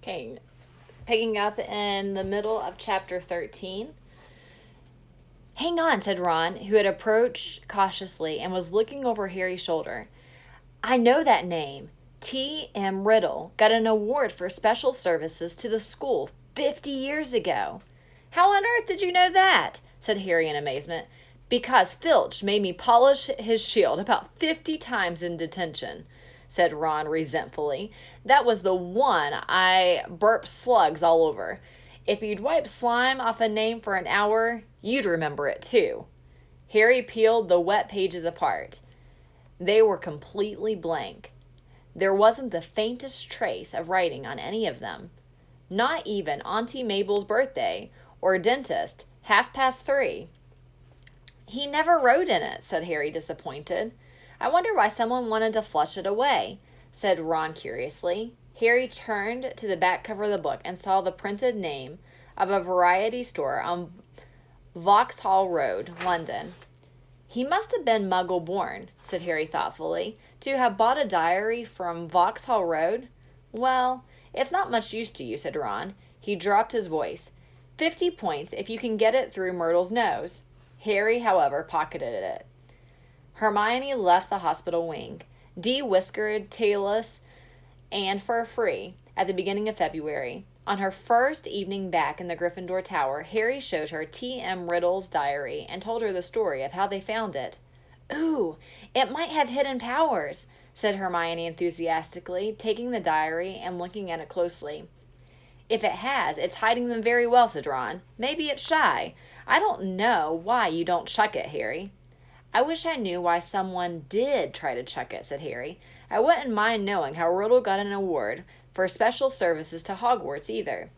Okay, picking up in the middle of chapter 13. Hang on, said Ron, who had approached cautiously and was looking over Harry's shoulder. I know that name. T.M. Riddle got an award for special services to the school 50 years ago. How on earth did you know that? Said Harry in amazement. Because Filch made me polish his shield about 50 times in detention, said Ron resentfully. That was the one I burped slugs all over. If you'd wipe slime off a name for an hour, you'd remember it too. Harry peeled the wet pages apart. They were completely blank. There wasn't the faintest trace of writing on any of them. Not even Auntie Mabel's birthday or dentist, 3:30. He never wrote in it, said Harry, disappointed. I wonder why someone wanted to flush it away, said Ron curiously. Harry turned to the back cover of the book and saw the printed name of a variety store on Vauxhall Road, London. He must have been Muggle born, said Harry thoughtfully, to have bought a diary from Vauxhall Road. Well, it's not much use to you, said Ron. He dropped his voice. 50 points if you can get it through Myrtle's nose. Harry, however, pocketed it. Hermione left the hospital wing, de-whiskered, tailless, and fur-free, at the beginning of February. On her first evening back in the Gryffindor Tower, Harry showed her T.M. Riddle's diary and told her the story of how they found it. Ooh, it might have hidden powers, said Hermione enthusiastically, taking the diary and looking at it closely. If it has, it's hiding them very well, said Ron. Maybe it's shy. I don't know why you don't chuck it, Harry. I wish I knew why someone did try to chuck it, said Harry. I wouldn't mind knowing how Riddle got an award for special services to Hogwarts either.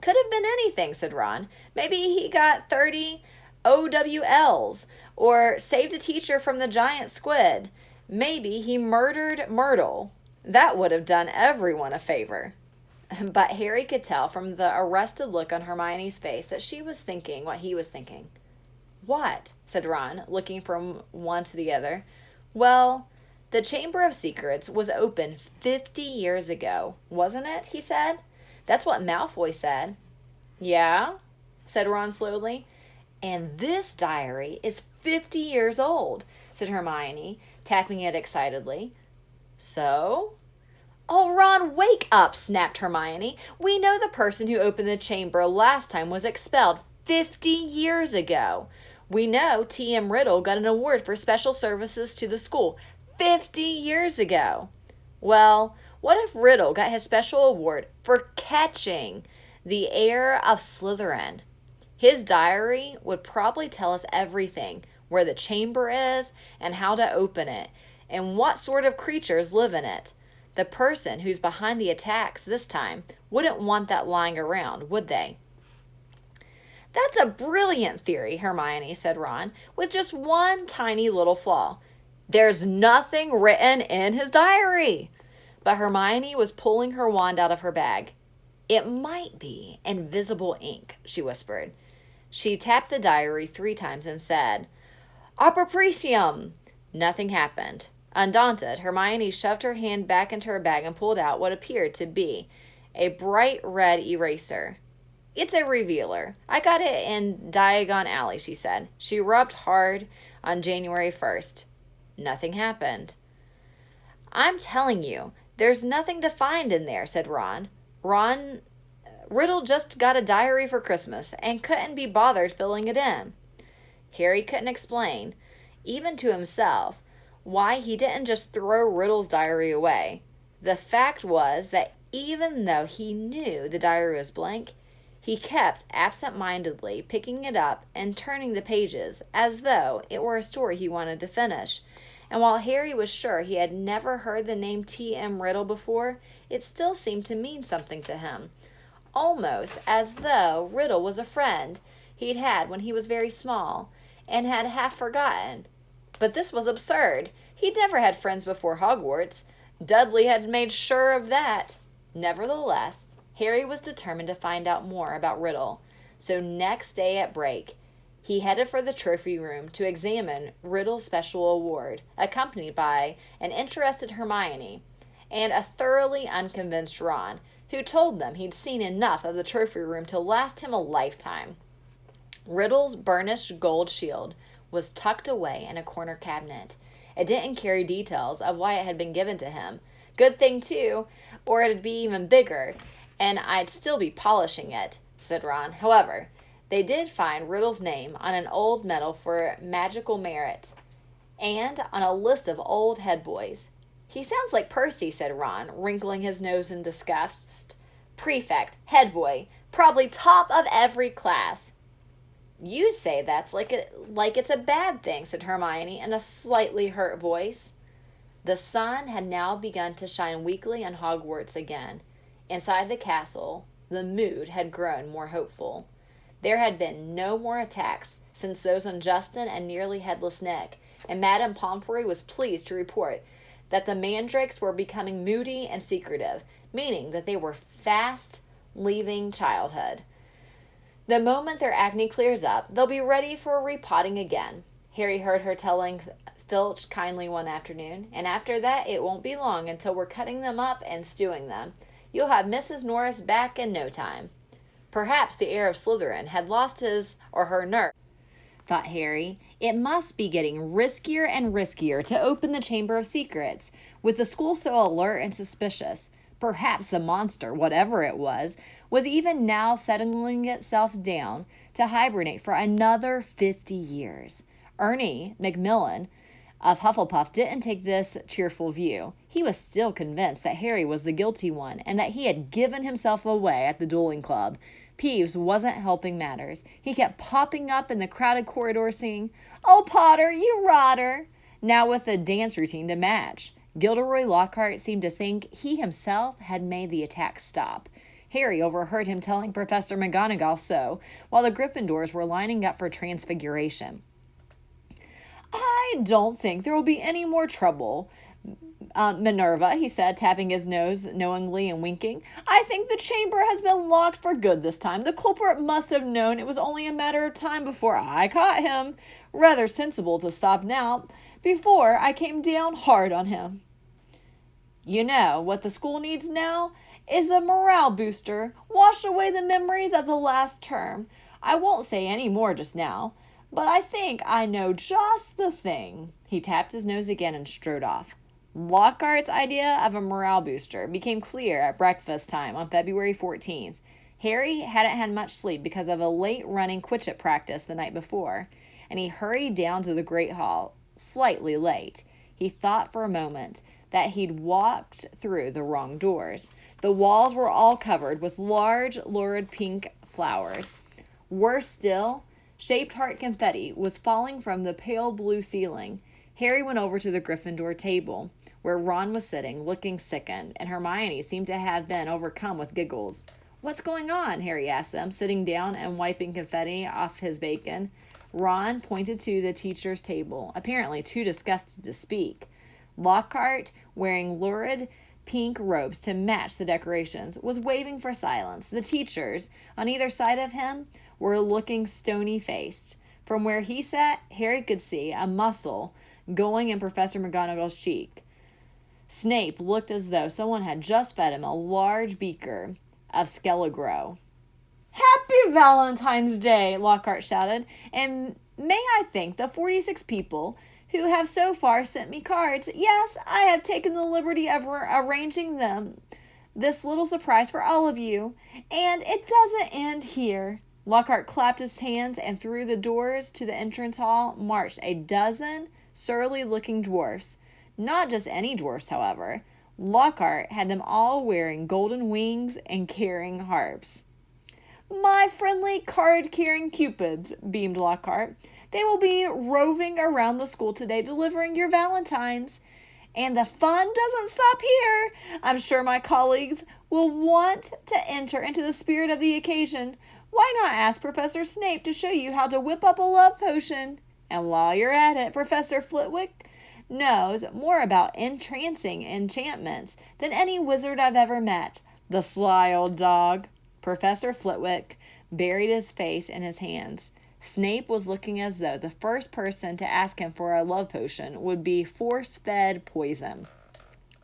Could have been anything, said Ron. Maybe he got 30 OWLs or saved a teacher from the giant squid. Maybe he murdered Myrtle. That would have done everyone a favor. But Harry could tell from the arrested look on Hermione's face that she was thinking what he was thinking. What? Said Ron, looking from one to the other. Well, the Chamber of Secrets was open 50 years ago, wasn't it? He said. That's what Malfoy said. Yeah? Said Ron slowly. And this diary is 50 years old, said Hermione, tapping it excitedly. So? Oh, Ron, wake up, snapped Hermione. We know the person who opened the chamber last time was expelled 50 years ago. We know T.M. Riddle got an award for special services to the school 50 years ago. Well, what if Riddle got his special award for catching the heir of Slytherin? His diary would probably tell us everything, where the chamber is and how to open it, and what sort of creatures live in it. The person who's behind the attacks this time wouldn't want that lying around, would they? That's a brilliant theory, Hermione, said Ron, with just one tiny little flaw. There's nothing written in his diary. But Hermione was pulling her wand out of her bag. It might be invisible ink, she whispered. She tapped the diary 3 times and said, Opricium! Nothing happened. Undaunted, Hermione shoved her hand back into her bag and pulled out what appeared to be a bright red eraser. It's a revealer. I got it in Diagon Alley, she said. She rubbed hard on January 1st. Nothing happened. I'm telling you, there's nothing to find in there, said Ron. Riddle just got a diary for Christmas and couldn't be bothered filling it in. Harry couldn't explain, even to himself, why he didn't just throw Riddle's diary away. The fact was that even though he knew the diary was blank, he kept absent-mindedly picking it up and turning the pages as though it were a story he wanted to finish. And while Harry was sure he had never heard the name T.M. Riddle before, it still seemed to mean something to him. Almost as though Riddle was a friend he'd had when he was very small and had half forgotten. But this was absurd. He'd never had friends before Hogwarts. Dudley had made sure of that. Nevertheless, Harry was determined to find out more about Riddle. So next day at break, he headed for the trophy room to examine Riddle's special award, accompanied by an interested Hermione and a thoroughly unconvinced Ron, who told them he'd seen enough of the trophy room to last him a lifetime. Riddle's burnished gold shield was tucked away in a corner cabinet. It didn't carry details of why it had been given to him. Good thing, too, or it'd be even bigger, and I'd still be polishing it, said Ron. However, they did find Riddle's name on an old medal for magical merit, and on a list of old head boys. He sounds like Percy, said Ron, wrinkling his nose in disgust. Prefect, head boy, probably top of every class. You say that's like it's a bad thing, said Hermione in a slightly hurt voice. The sun had now begun to shine weakly on Hogwarts again. Inside the castle, the mood had grown more hopeful. There had been no more attacks since those on Justin and nearly Headless Nick, and Madame Pomfrey was pleased to report that the mandrakes were becoming moody and secretive, meaning that they were fast leaving childhood. The moment their acne clears up, they'll be ready for repotting again, Harry heard her telling Filch kindly one afternoon, and after that it won't be long until we're cutting them up and stewing them. You'll have Mrs. Norris back in no time. Perhaps the heir of Slytherin had lost his or her nerve, thought Harry. It must be getting riskier and riskier to open the Chamber of Secrets, with the school so alert and suspicious. Perhaps the monster, whatever it was even now settling itself down to hibernate for another 50 years. Ernie Macmillan of Hufflepuff didn't take this cheerful view. He was still convinced that Harry was the guilty one and that he had given himself away at the dueling club. Peeves wasn't helping matters. He kept popping up in the crowded corridor singing, "Oh, Potter, you rotter!" now with a dance routine to match. Gilderoy Lockhart seemed to think he himself had made the attack stop. Harry overheard him telling Professor McGonagall so, while the Gryffindors were lining up for transfiguration. "I don't think there will be any more trouble, Minerva," he said, tapping his nose knowingly and winking. "I think the chamber has been locked for good this time. The culprit must have known it was only a matter of time before I caught him. Rather sensible to stop now, before I came down hard on him." "You know, what the school needs now is a morale booster. Wash away the memories of the last term. I won't say any more just now, but I think I know just the thing." He tapped his nose again and strode off. Lockhart's idea of a morale booster became clear at breakfast time on February 14th. Harry hadn't had much sleep because of a late-running Quidditch practice the night before, and he hurried down to the Great Hall, slightly late. He thought for a moment that he'd walked through the wrong doors. The walls were all covered with large, lurid pink flowers. Worse still, shaped heart confetti was falling from the pale blue ceiling. Harry went over to the Gryffindor table, where Ron was sitting, looking sickened, and Hermione seemed to have been overcome with giggles. "What's going on?" Harry asked them, sitting down and wiping confetti off his bacon. Ron pointed to the teacher's table, apparently too disgusted to speak. Lockhart, wearing lurid pink robes to match the decorations, was waving for silence. The teachers, on either side of him, were looking stony-faced. From where he sat, Harry could see a muscle going in Professor McGonagall's cheek. Snape looked as though someone had just fed him a large beaker of Skelegro. "Happy Valentine's Day!" Lockhart shouted. "And may I thank the 46 people who have so far sent me cards. Yes, I have taken the liberty of arranging this little surprise for all of you. And it doesn't end here." Lockhart clapped his hands, and through the doors to the entrance hall marched a dozen surly-looking dwarfs. Not just any dwarfs, however. Lockhart had them all wearing golden wings and carrying harps. "My friendly card-carrying cupids," beamed Lockhart. "They will be roving around the school today delivering your valentines. And the fun doesn't stop here. I'm sure my colleagues will want to enter into the spirit of the occasion. Why not ask Professor Snape to show you how to whip up a love potion? And while you're at it, Professor Flitwick knows more about entrancing enchantments than any wizard I've ever met. The sly old dog." Professor Flitwick buried his face in his hands. Snape was looking as though the first person to ask him for a love potion would be force-fed poison.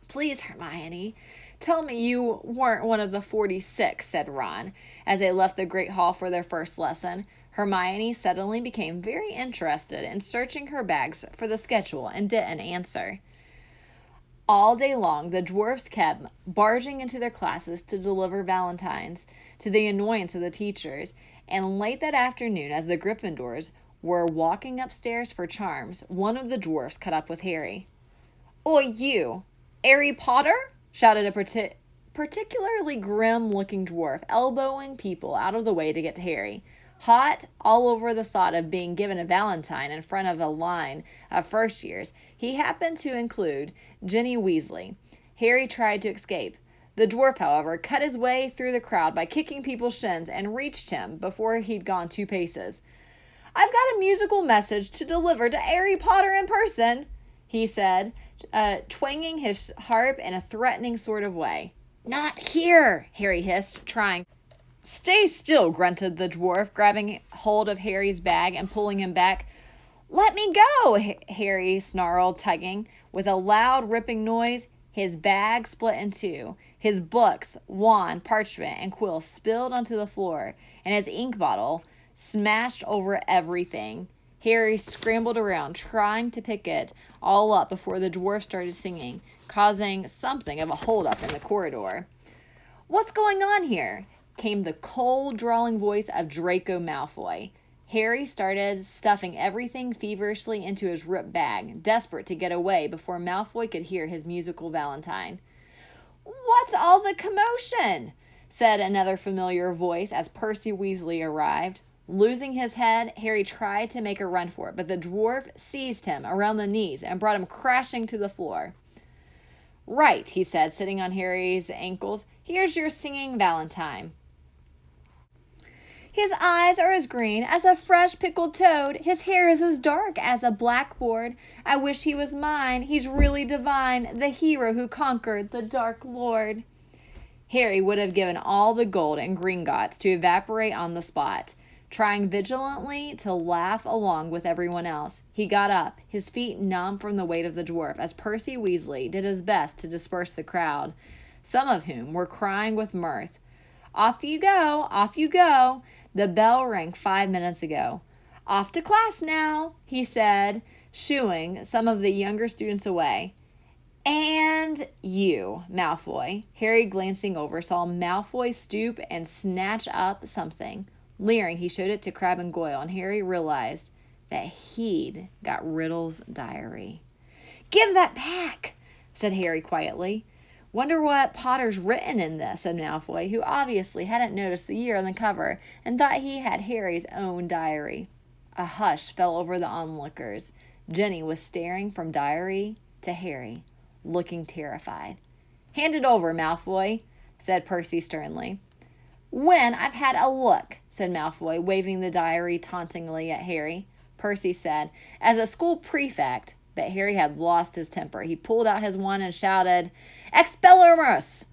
"Please, Hermione, Tell me you weren't one of the 46, said Ron, as they left the Great Hall for their first lesson. Hermione suddenly became very interested in searching her bags for the schedule and didn't answer. All day long, the dwarfs kept barging into their classes to deliver valentines, to the annoyance of the teachers, and late that afternoon, as the Gryffindors were walking upstairs for charms, one of the dwarfs caught up with Harry. "Oi, you! Harry Potter?" shouted a particularly grim-looking dwarf, elbowing people out of the way to get to Harry. Hot all over the thought of being given a valentine in front of a line of first years, he happened to include Ginny Weasley. Harry tried to escape. The dwarf, however, cut his way through the crowd by kicking people's shins and reached him before he'd gone 2 paces. "I've got a musical message to deliver to Harry Potter in person," he said, twanging his harp in a threatening sort of way. "Not here," Harry hissed, trying. "Stay still," grunted the dwarf, grabbing hold of Harry's bag and pulling him back. "Let me go," Harry snarled, tugging. With a loud ripping noise, his bag split in 2. His books, wand, parchment, and quill spilled onto the floor, and his ink bottle smashed over everything. Harry scrambled around, trying to pick it all up before the dwarf started singing, causing something of a holdup in the corridor. "What's going on here?" came the cold, drawling voice of Draco Malfoy. Harry started stuffing everything feverishly into his ripped bag, desperate to get away before Malfoy could hear his musical valentine. "What's all the commotion?" said another familiar voice as Percy Weasley arrived. Losing his head, Harry tried to make a run for it, but the dwarf seized him around the knees and brought him crashing to the floor. "Right," he said, sitting on Harry's ankles. "Here's your singing valentine. His eyes are as green as a fresh pickled toad. His hair is as dark as a blackboard. I wish he was mine. He's really divine, the hero who conquered the Dark Lord." Harry would have given all the gold and Gringotts to evaporate on the spot. Trying vigilantly to laugh along with everyone else, he got up, his feet numb from the weight of the dwarf, as Percy Weasley did his best to disperse the crowd, some of whom were crying with mirth. "Off you go, off you go. The bell rang 5 minutes ago. Off to class now," he said, shooing some of the younger students away. "And you, Malfoy." Harry, glancing over, saw Malfoy stoop and snatch up something. Leering, he showed it to Crabbe and Goyle, and Harry realized that he'd got Riddle's diary. "Give that back," said Harry quietly. "Wonder what Potter's written in this," said Malfoy, who obviously hadn't noticed the year on the cover and thought he had Harry's own diary. A hush fell over the onlookers. Ginny was staring from diary to Harry, looking terrified. "Hand it over, Malfoy," said Percy sternly. "When I've had a look," said Malfoy, waving the diary tauntingly at Harry. Percy said, "As a school prefect," but Harry had lost his temper. He pulled out his wand and shouted, "Expelliarmus!"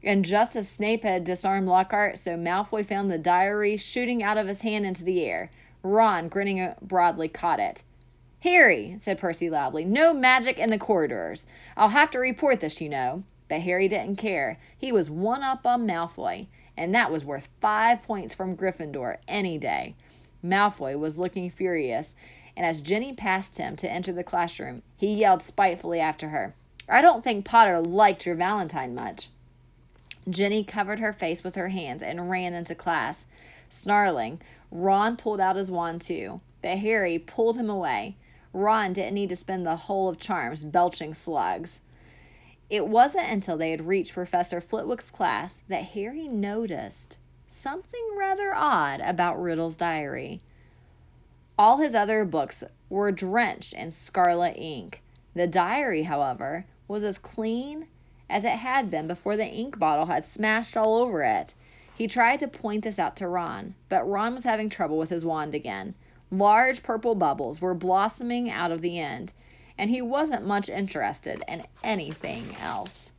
And just as Snape had disarmed Lockhart, so Malfoy found the diary shooting out of his hand into the air. Ron, grinning broadly, caught it. "Harry," said Percy loudly, "no magic in the corridors. I'll have to report this, you know." But Harry didn't care. He was one up on Malfoy, and that was worth 5 points from Gryffindor any day. Malfoy was looking furious, and as Ginny passed him to enter the classroom, he yelled spitefully after her, "I don't think Potter liked your valentine much." Ginny covered her face with her hands and ran into class. Snarling, Ron pulled out his wand too, but Harry pulled him away. Ron didn't need to spend the whole of Charms belching slugs. It wasn't until they had reached Professor Flitwick's class that Harry noticed something rather odd about Riddle's diary. All his other books were drenched in scarlet ink. The diary, however, was as clean as it had been before the ink bottle had smashed all over it. He tried to point this out to Ron, but Ron was having trouble with his wand again. Large purple bubbles were blossoming out of the end, and he wasn't much interested in anything else.